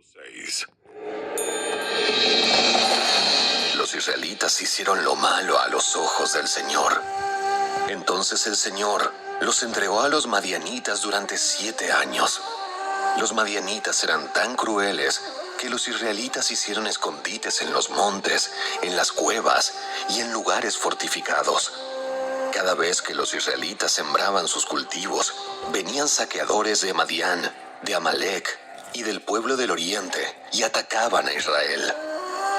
6. Los israelitas hicieron lo malo a los ojos del Señor. Entonces el Señor los entregó a los madianitas durante 7 años. Los madianitas eran tan crueles que los israelitas hicieron escondites en los montes, en las cuevas y en lugares fortificados. Cada vez que los israelitas sembraban sus cultivos, venían saqueadores de Madián, de Amalec y del pueblo del oriente y atacaban a Israel.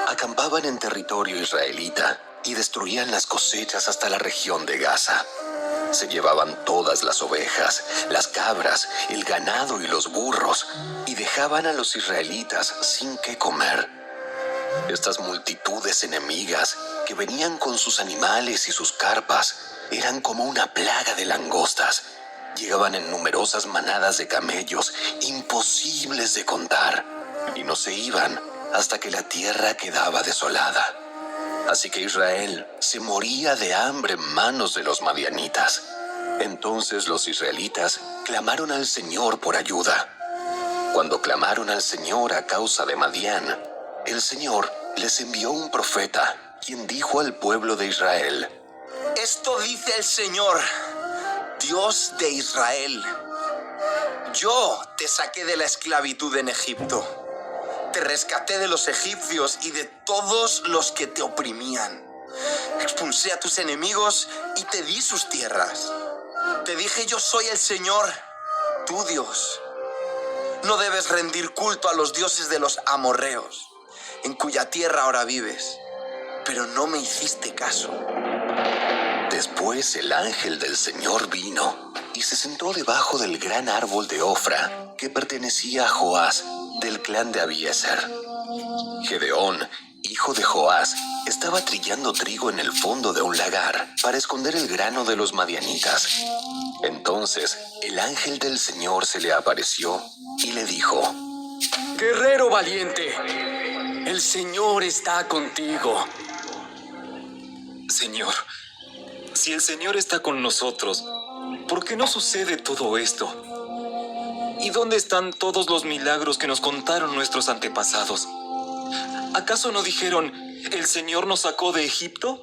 Acampaban en territorio israelita y destruían las cosechas hasta la región de Gaza. Se llevaban todas las ovejas, las cabras, el ganado y los burros, y dejaban a los israelitas sin qué comer. Estas multitudes enemigas que venían con sus animales y sus carpas eran como una plaga de langostas. Llegaban en numerosas manadas de camellos, imposibles de contar, y no se iban hasta que la tierra quedaba desolada. Así que Israel se moría de hambre en manos de los madianitas. Entonces los israelitas clamaron al Señor por ayuda. Cuando clamaron al Señor a causa de Madián, el Señor les envió un profeta, quien dijo al pueblo de Israel: Esto dice el Señor, Dios de Israel. Yo te saqué de la esclavitud en Egipto. Te rescaté de los egipcios y de todos los que te oprimían. Expulsé a tus enemigos y te di sus tierras. Te dije, yo soy el Señor, tu Dios. No debes rendir culto a los dioses de los amorreos, en cuya tierra ahora vives. Pero no me hiciste caso. Después el ángel del Señor vino y se sentó debajo del gran árbol de Ofra que pertenecía a Joás, del clan de Abiezer. Gedeón, hijo de Joás, estaba trillando trigo en el fondo de un lagar para esconder el grano de los madianitas. Entonces el ángel del Señor se le apareció y le dijo: Guerrero valiente, el Señor está contigo. Señor, si el Señor está con nosotros, ¿por qué no sucede todo esto? ¿Y dónde están todos los milagros que nos contaron nuestros antepasados? ¿Acaso no dijeron, el Señor nos sacó de Egipto?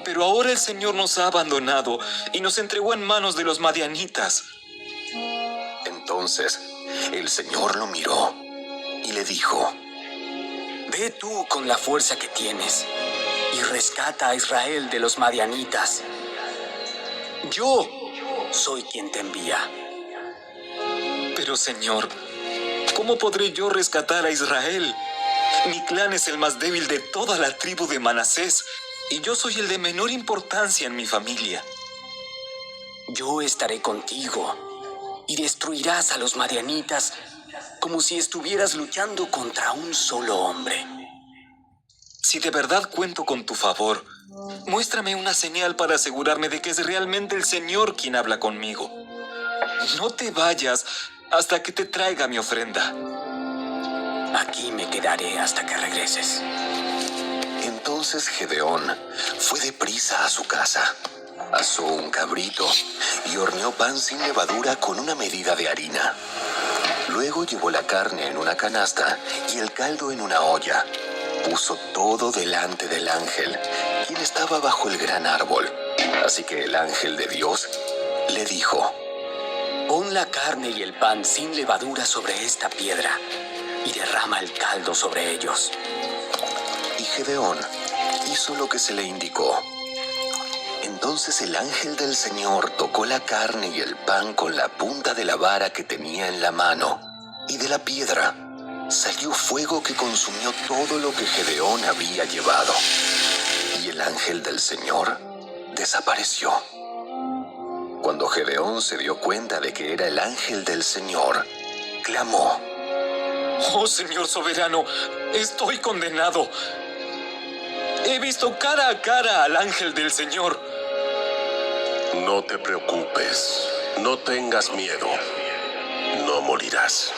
Pero ahora el Señor nos ha abandonado y nos entregó en manos de los madianitas. Entonces el Señor lo miró y le dijo: Ve tú con la fuerza que tienes y rescata a Israel de los madianitas. Yo soy quien te envía. Pero Señor, ¿cómo podré yo rescatar a Israel? Mi clan es el más débil de toda la tribu de Manasés y yo soy el de menor importancia en mi familia. Yo estaré contigo y destruirás a los madianitas como si estuvieras luchando contra un solo hombre. Si de verdad cuento con tu favor, muéstrame una señal para asegurarme de que es realmente el Señor quien habla conmigo. No te vayas hasta que te traiga mi ofrenda. Aquí me quedaré hasta que regreses. Entonces Gedeón fue deprisa a su casa, asó un cabrito y horneó pan sin levadura con una medida de harina. Luego llevó la carne en una canasta y el caldo en una olla. Puso todo delante del ángel, quien estaba bajo el gran árbol. Así que el ángel de Dios le dijo: Pon la carne y el pan sin levadura sobre esta piedra y derrama el caldo sobre ellos. Y Gedeón hizo lo que se le indicó. Entonces el ángel del Señor tocó la carne y el pan con la punta de la vara que tenía en la mano, y de la piedra salió fuego que consumió todo lo que Gedeón había llevado. Y el ángel del Señor desapareció. Cuando Gedeón se dio cuenta de que era el ángel del Señor, clamó: Oh Señor soberano, estoy condenado. He visto cara a cara al ángel del Señor. No te preocupes, no tengas miedo, no morirás.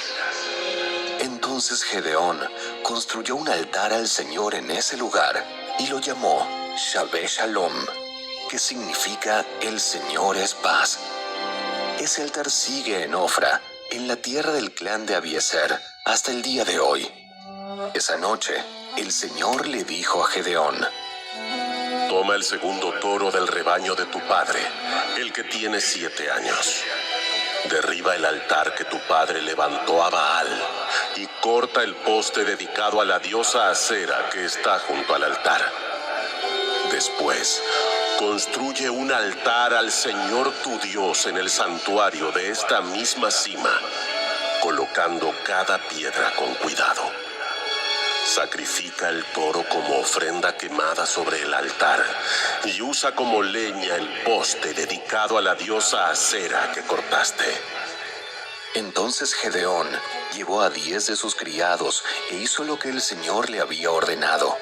Entonces Gedeón construyó un altar al Señor en ese lugar y lo llamó Shabé Shalom, que significa el Señor es paz. Ese altar sigue en Ofra en la tierra del clan de Abiezer hasta el día de hoy. Esa noche, el Señor le dijo a Gedeón: Toma el segundo toro del rebaño de tu padre, el que tiene 7 años. Derriba el altar que tu padre levantó a Baal y corta el poste dedicado a la diosa Acera que está junto al altar. Después, construye un altar al Señor tu Dios en el santuario de esta misma cima, colocando cada piedra con cuidado. Sacrifica el toro como ofrenda quemada sobre el altar y usa como leña el poste dedicado a la diosa Acera que cortaste. Entonces Gedeón llevó a 10 de sus criados e hizo lo que el Señor le había ordenado.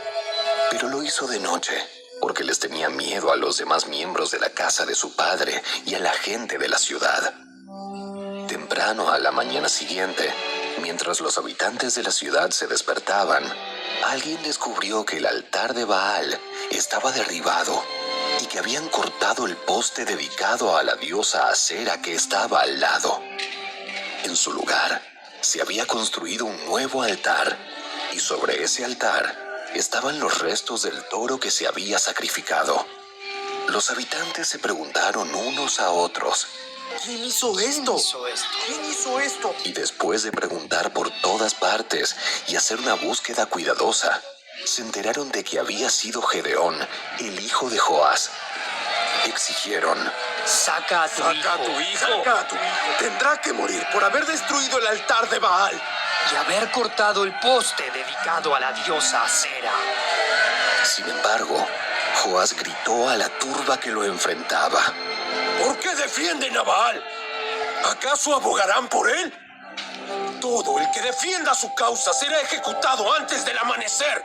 Pero lo hizo de noche, porque les tenía miedo a los demás miembros de la casa de su padre y a la gente de la ciudad. Temprano a la mañana siguiente, mientras los habitantes de la ciudad se despertaban, alguien descubrió que el altar de Baal estaba derribado y que habían cortado el poste dedicado a la diosa Acera que estaba al lado. En su lugar, se había construido un nuevo altar, y sobre ese altar estaban los restos del toro que se había sacrificado. Los habitantes se preguntaron unos a otros: ¿Quién hizo esto? ¿Quién hizo esto? y después de preguntar por todas partes y hacer una búsqueda cuidadosa, se enteraron de que había sido Gedeón, el hijo de Joás. Exigieron: Saca a tu hijo. Tendrá que morir por haber destruido el altar de Baal. Y haber cortado el poste dedicado a la diosa Acera. Sin embargo, Joás gritó a la turba que lo enfrentaba: ¿Por qué defienden a Baal? ¿Acaso abogarán por él? Todo el que defienda su causa será ejecutado antes del amanecer.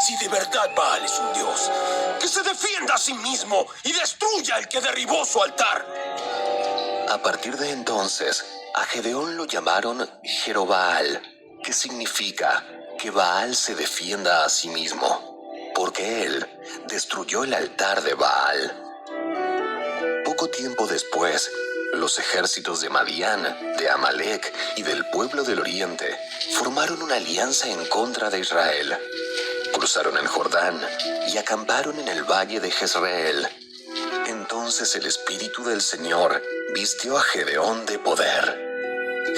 Si de verdad Baal es un dios, que se defienda a sí mismo y destruya al que derribó su altar. A partir de entonces, a Gedeón lo llamaron Jerobaal, que significa que Baal se defienda a sí mismo, porque él destruyó el altar de Baal. Poco tiempo después, los ejércitos de Madián, de Amalek y del pueblo del oriente formaron una alianza en contra de Israel. Cruzaron el Jordán y acamparon en el valle de Jezreel. Entonces el Espíritu del Señor vistió a Gedeón de poder.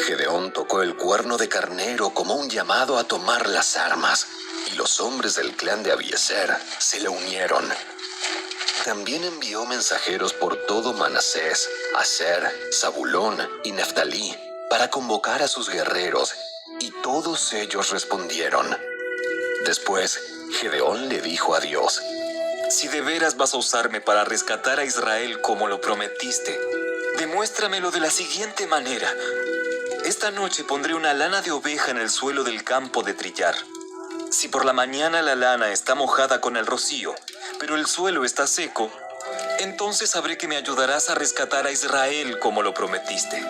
Gedeón tocó el cuerno de carnero como un llamado a tomar las armas, y los hombres del clan de Abiezer se le unieron. También envió mensajeros por todo Manasés, Aser, Zabulón y Neftalí para convocar a sus guerreros, y todos ellos respondieron. Después, Gedeón le dijo a Dios: Si de veras vas a usarme para rescatar a Israel como lo prometiste, demuéstramelo de la siguiente manera. Esta noche pondré una lana de oveja en el suelo del campo de trillar. Si por la mañana la lana está mojada con el rocío, pero el suelo está seco, entonces sabré que me ayudarás a rescatar a Israel como lo prometiste.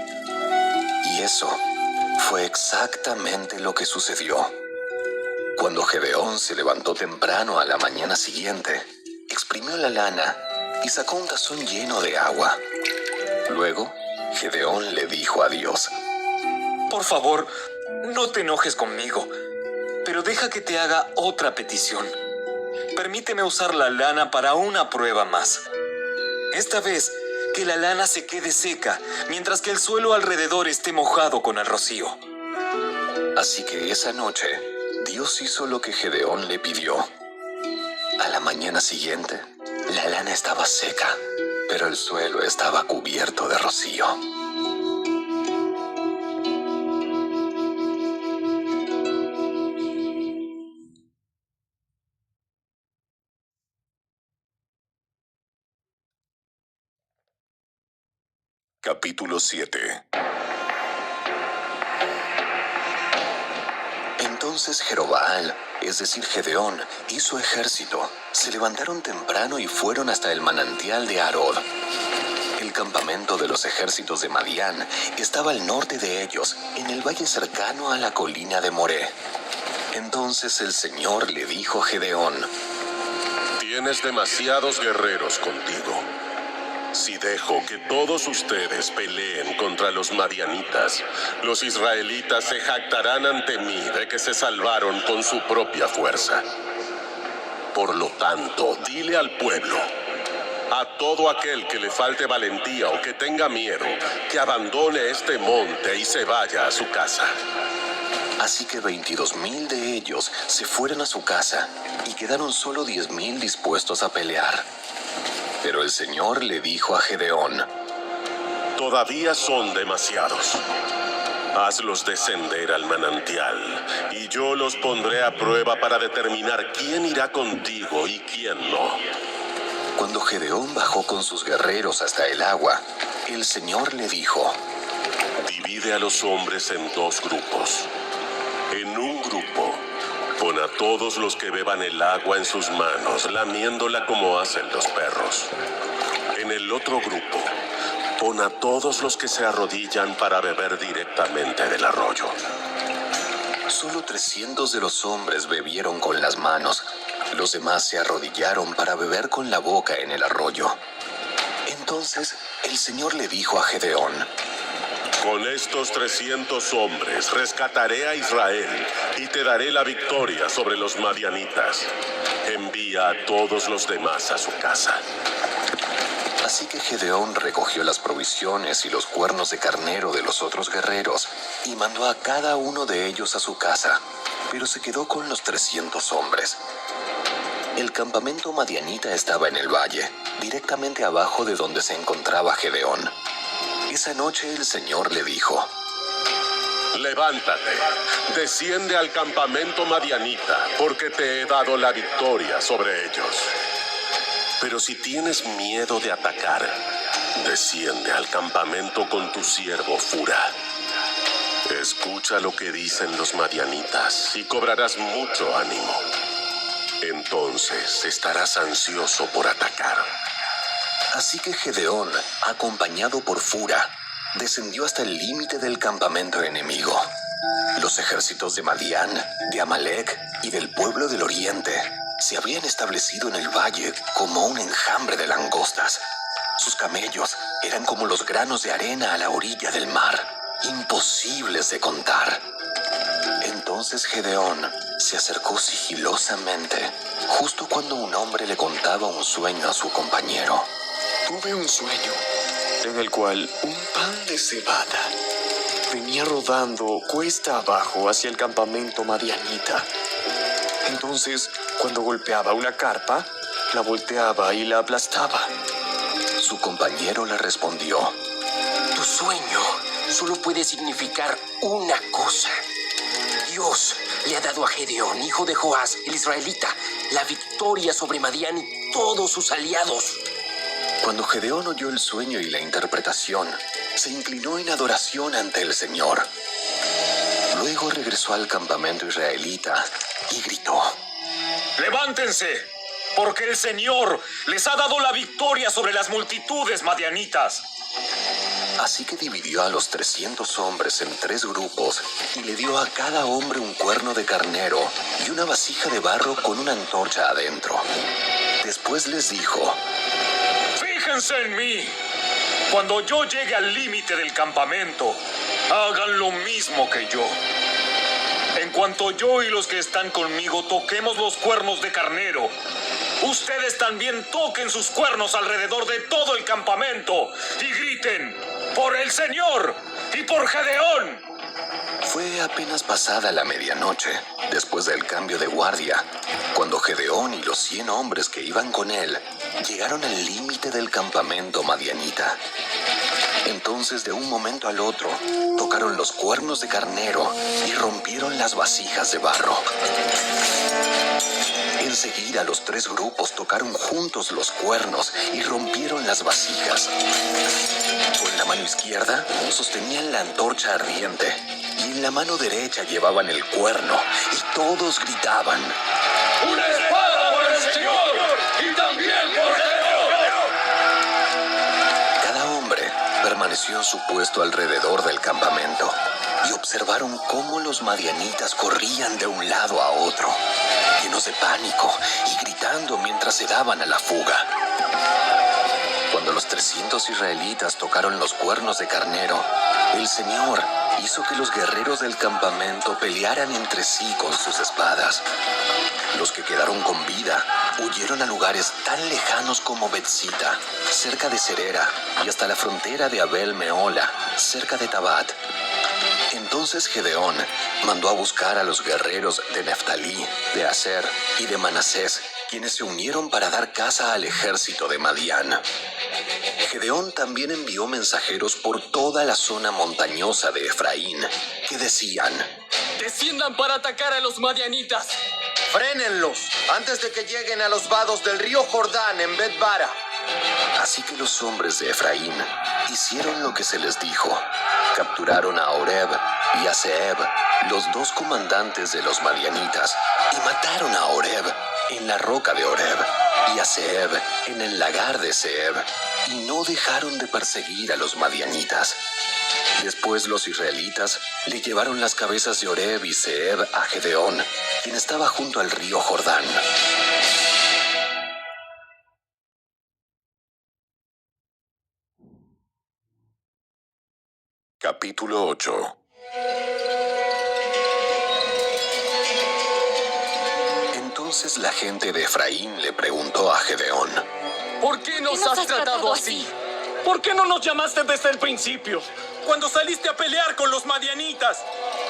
Y eso fue exactamente lo que sucedió. Cuando Gedeón se levantó temprano a la mañana siguiente, exprimió la lana y sacó un tazón lleno de agua. Luego, Gedeón le dijo a Dios: Por favor, no te enojes conmigo, pero deja que te haga otra petición. Permíteme usar la lana para una prueba más. Esta vez, que la lana se quede seca, mientras que el suelo alrededor esté mojado con el rocío. Así que esa noche, Dios hizo lo que Gedeón le pidió. A la mañana siguiente, la lana estaba seca, pero el suelo estaba cubierto de rocío. Capítulo 7. Entonces Jerobaal, es decir Gedeón, y su ejército se levantaron temprano y fueron hasta el manantial de Arod. El campamento de los ejércitos de Madián estaba al norte de ellos, en el valle cercano a la colina de Moré. Entonces el Señor le dijo a Gedeón: Tienes demasiados guerreros contigo. Si dejo que todos ustedes peleen contra los madianitas, los israelitas se jactarán ante mí de que se salvaron con su propia fuerza. Por lo tanto, dile al pueblo, a todo aquel que le falte valentía o que tenga miedo, que abandone este monte y se vaya a su casa. Así que 22,000 de ellos se fueron a su casa y quedaron solo 10,000 dispuestos a pelear. Pero el Señor le dijo a Gedeón: Todavía son demasiados. Hazlos descender al manantial, y yo los pondré a prueba para determinar quién irá contigo y quién no. Cuando Gedeón bajó con sus guerreros hasta el agua, el Señor le dijo: Divide a los hombres en 2 grupos. En un grupo, pon a todos los que beban el agua en sus manos, lamiéndola como hacen los perros. En el otro grupo, pon a todos los que se arrodillan para beber directamente del arroyo. Solo 300 de los hombres bebieron con las manos. Los demás se arrodillaron para beber con la boca en el arroyo. Entonces el Señor le dijo a Gedeón: Con estos 300 hombres rescataré a Israel y te daré la victoria sobre los madianitas. Envía a todos los demás a su casa. Así que Gedeón recogió las provisiones y los cuernos de carnero de los otros guerreros y mandó a cada uno de ellos a su casa, pero se quedó con los 300 hombres. El campamento madianita estaba en el valle, directamente abajo de donde se encontraba Gedeón. Esa noche el Señor le dijo: Levántate, desciende al campamento madianita, porque te he dado la victoria sobre ellos. Pero si tienes miedo de atacar, desciende al campamento con tu siervo Fura. Escucha lo que dicen los madianitas y cobrarás mucho ánimo. Entonces estarás ansioso por atacar. Así que Gedeón, acompañado por Fura, descendió hasta el límite del campamento enemigo. Los ejércitos de Madián, de Amalec y del pueblo del oriente se habían establecido en el valle como un enjambre de langostas. Sus camellos eran como los granos de arena a la orilla del mar, imposibles de contar. Entonces Gedeón se acercó sigilosamente, justo cuando un hombre le contaba un sueño a su compañero. Tuve un sueño en el cual un pan de cebada venía rodando cuesta abajo hacia el campamento madianita. Entonces, cuando golpeaba una carpa, la volteaba y la aplastaba. Su compañero le respondió: Tu sueño solo puede significar una cosa. Dios le ha dado a Gedeón, hijo de Joás, el israelita, la victoria sobre Madián y todos sus aliados. Cuando Gedeón oyó el sueño y la interpretación, se inclinó en adoración ante el Señor. Luego regresó al campamento israelita y gritó: ¡Levántense! Porque el Señor les ha dado la victoria sobre las multitudes madianitas. Así que dividió a los 300 hombres en 3 grupos y le dio a cada hombre un cuerno de carnero y una vasija de barro con una antorcha adentro. Después les dijo: Fíjense en mí. Cuando yo llegue al límite del campamento, hagan lo mismo que yo. En cuanto yo y los que están conmigo toquemos los cuernos de carnero, ustedes también toquen sus cuernos alrededor de todo el campamento y griten: ¡Por el Señor y por Gedeón! Fue apenas pasada la medianoche, después del cambio de guardia, cuando Gedeón y los 100 hombres que iban con él llegaron al límite del campamento madianita. Entonces, de un momento al otro, tocaron los cuernos de carnero y rompieron las vasijas de barro. Enseguida, los 3 grupos tocaron juntos los cuernos y rompieron las vasijas. Con la mano izquierda sostenían la antorcha ardiente y en la mano derecha llevaban el cuerno y todos gritaban: ¡Una espada por el Señor y también por Gedeón! Cada hombre permaneció en su puesto alrededor del campamento y observaron cómo los madianitas corrían de un lado a otro, llenos de pánico y gritando mientras se daban a la fuga. Cuando los 300 israelitas tocaron los cuernos de carnero, el Señor hizo que los guerreros del campamento pelearan entre sí con sus espadas. Los que quedaron con vida huyeron a lugares tan lejanos como Betzita, cerca de Serera, y hasta la frontera de Abel Meola, cerca de Tabat. Entonces Gedeón mandó a buscar a los guerreros de Neftalí, de Aser y de Manasés, quienes se unieron para dar caza al ejército de Madián. Gedeón también envió mensajeros por toda la zona montañosa de Efraín, que decían: ¡Desciendan para atacar a los madianitas! ¡Frénenlos antes de que lleguen a los vados del río Jordán en Bet-bara! Así que los hombres de Efraín hicieron lo que se les dijo. Capturaron a Oreb y a Zeeb, los dos comandantes de los madianitas, y mataron a Oreb en la roca de Oreb y a Zeeb en el lagar de Zeeb, y no dejaron de perseguir a los madianitas. Después los israelitas le llevaron las cabezas de Oreb y Zeeb a Gedeón, quien estaba junto al río Jordán. Capítulo 8. Entonces la gente de Efraín le preguntó a Gedeón: ¿Por qué nos has tratado así? ¿Por qué no nos llamaste desde el principio? Cuando saliste a pelear con los madianitas.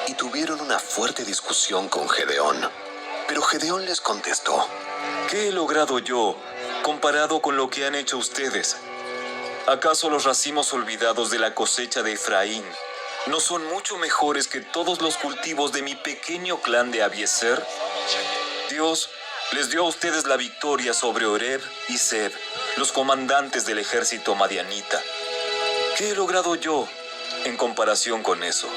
y tuvieron una fuerte discusión con Gedeón. Pero Gedeón les contestó: ¿Qué he logrado yo comparado con lo que han hecho ustedes? ¿Acaso los racimos olvidados de la cosecha de Efraín no son mucho mejores que todos los cultivos de mi pequeño clan de Abiezer? Dios les dio a ustedes la victoria sobre Oreb y Zeeb, los comandantes del ejército madianita. ¿Qué he logrado yo en comparación con eso?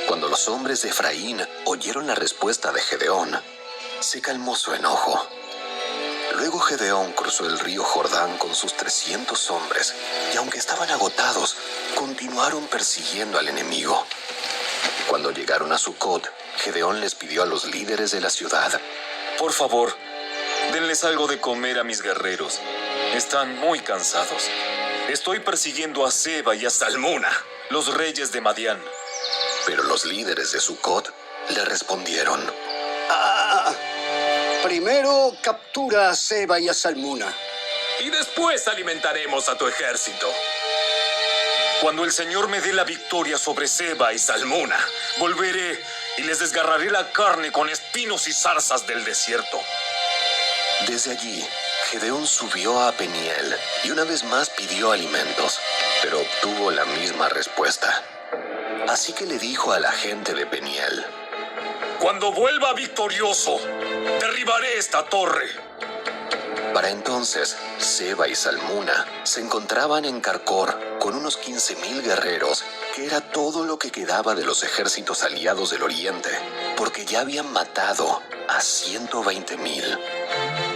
Cuando los hombres de Efraín oyeron la respuesta de Gedeón, se calmó su enojo. Luego Gedeón cruzó el río Jordán con sus 300 hombres, y aunque estaban agotados, continuaron persiguiendo al enemigo. Cuando llegaron a Sucot, Gedeón les pidió a los líderes de la ciudad: Por favor, denles algo de comer a mis guerreros. Están muy cansados. Estoy persiguiendo a Seba y a Salmuna, los reyes de Madián. Pero los líderes de Sucot le respondieron: Primero captura a Seba y a Salmuna. Y después alimentaremos a tu ejército. Cuando el Señor me dé la victoria sobre Seba y Salmuna, volveré y les desgarraré la carne con espinos y zarzas del desierto. Desde allí, Gedeón subió a Peniel y una vez más pidió alimentos, pero obtuvo la misma respuesta. Así que le dijo a la gente de Peniel: Cuando vuelva victorioso, derribaré esta torre. Para entonces, Seba y Salmuna se encontraban en Carcor con unos 15,000 guerreros, que era todo lo que quedaba de los ejércitos aliados del oriente, porque ya habían matado a 120,000.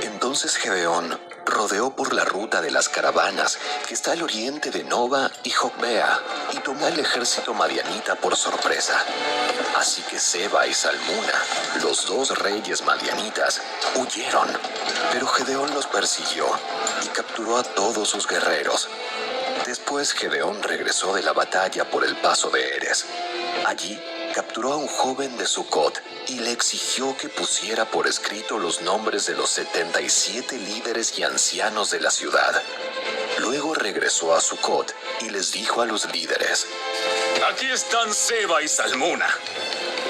Entonces Gedeón rodeó por la ruta de las caravanas que está al oriente de Nova y Jocbea, y tomó al ejército madianita por sorpresa. Así que Seba y Salmuna, los dos reyes madianitas, huyeron, pero Gedeón los persiguió y capturó a todos sus guerreros. Después Gedeón regresó de la batalla por el paso de Eres. Allí capturó a un joven de Sucot y le exigió que pusiera por escrito los nombres de los 77 líderes y ancianos de la ciudad. Luego regresó a Sucot y les dijo a los líderes: Aquí están Seba y Salmuna.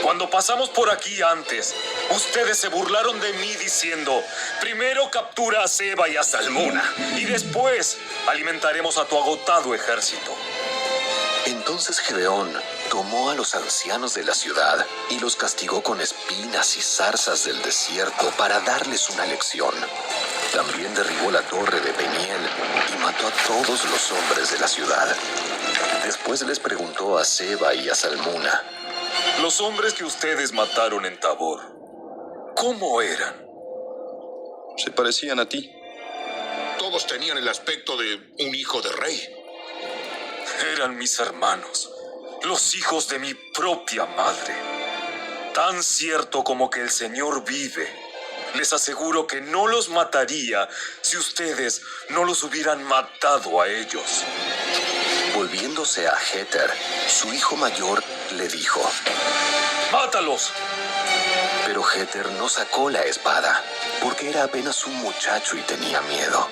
Cuando pasamos por aquí antes, ustedes se burlaron de mí diciendo: primero captura a Seba y a Salmuna, y después alimentaremos a tu agotado ejército. Entonces Gedeón tomó a los ancianos de la ciudad y los castigó con espinas y zarzas del desierto para darles una lección. También derribó la torre de Peniel y mató a todos los hombres de la ciudad. Después les preguntó a Seba y a Salmuna: Los hombres que ustedes mataron en Tabor, ¿cómo eran? Se parecían a ti. Todos tenían el aspecto de un hijo de rey. Eran mis hermanos, los hijos de mi propia madre. Tan cierto como que el Señor vive, Les aseguro que no los mataría si ustedes no los hubieran matado a ellos. Volviéndose a Jeter, su hijo mayor, le dijo: ¡Mátalos! Pero Jeter no sacó la espada, porque era apenas un muchacho y tenía miedo.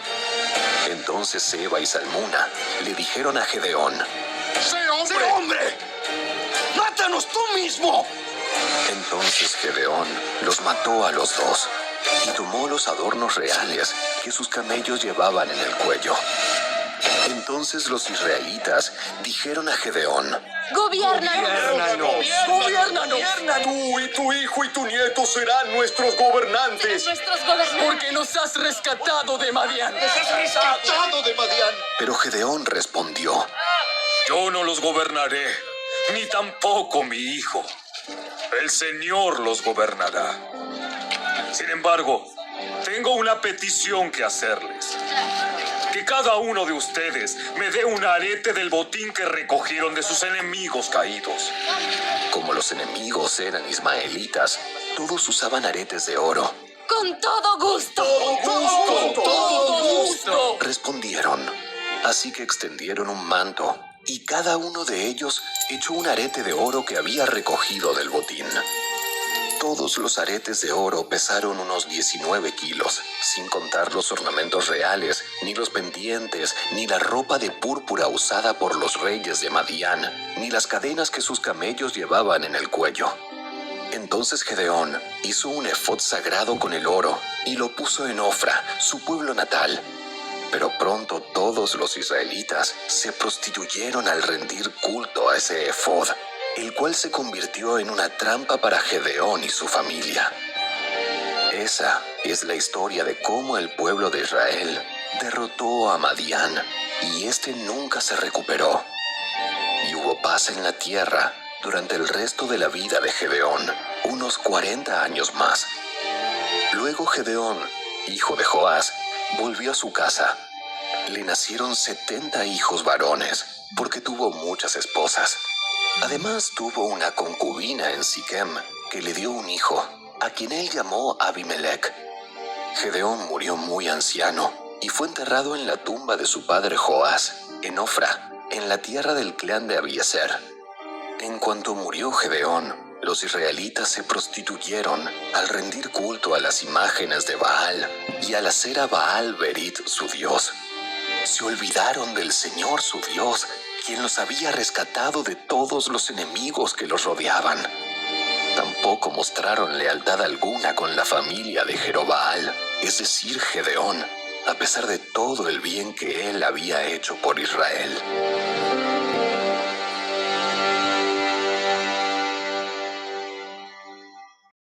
Entonces Seba y Salmuna le dijeron a Gedeón: ¡Sé hombre! ¡Sé hombre! ¡Mátanos tú mismo! Entonces Gedeón los mató a los dos y tomó los adornos reales que sus camellos llevaban en el cuello. Entonces los israelitas dijeron a Gedeón: ¡Gobiérnanos! Tú y tu hijo y tu nieto serán nuestros gobernantes. Porque nos has rescatado de Madián. ¡Rescatado de Madián! Pero Gedeón respondió: Yo no los gobernaré, ni tampoco mi hijo. El Señor los gobernará. Sin embargo, tengo una petición que hacerles. Que cada uno de ustedes me dé un arete del botín que recogieron de sus enemigos caídos. Como los enemigos eran ismaelitas, todos usaban aretes de oro. ¡Con todo gusto! ¡Todo gusto! Respondieron. Así que extendieron un manto, y cada uno de ellos echó un arete de oro que había recogido del botín. Todos los aretes de oro pesaron unos 19 kilos, sin contar los ornamentos reales, ni los pendientes, ni la ropa de púrpura usada por los reyes de Madián, ni las cadenas que sus camellos llevaban en el cuello. Entonces Gedeón hizo un efod sagrado con el oro y lo puso en Ofra, su pueblo natal. Pero pronto todos los israelitas se prostituyeron al rendir culto a ese efod, el cual se convirtió en una trampa para Gedeón y su familia. Esa es la historia de cómo el pueblo de Israel derrotó a Madián y este nunca se recuperó. Y hubo paz en la tierra durante el resto de la vida de Gedeón, unos 40 años más. Luego Gedeón, hijo de Joás, volvió a su casa. Le nacieron 70 hijos varones, porque tuvo muchas esposas. Además tuvo una concubina en Siquem, que le dio un hijo, a quien él llamó Abimelech. Gedeón murió muy anciano y fue enterrado en la tumba de su padre Joás, en Ofra, en la tierra del clan de Abiezer. En cuanto murió Gedeón, los israelitas se prostituyeron al rendir culto a las imágenes de Baal y al hacer a Baal Berit su dios. Se olvidaron del Señor su Dios, quien los había rescatado de todos los enemigos que los rodeaban. Tampoco mostraron lealtad alguna con la familia de Jerobaal, es decir, Gedeón, a pesar de todo el bien que él había hecho por Israel.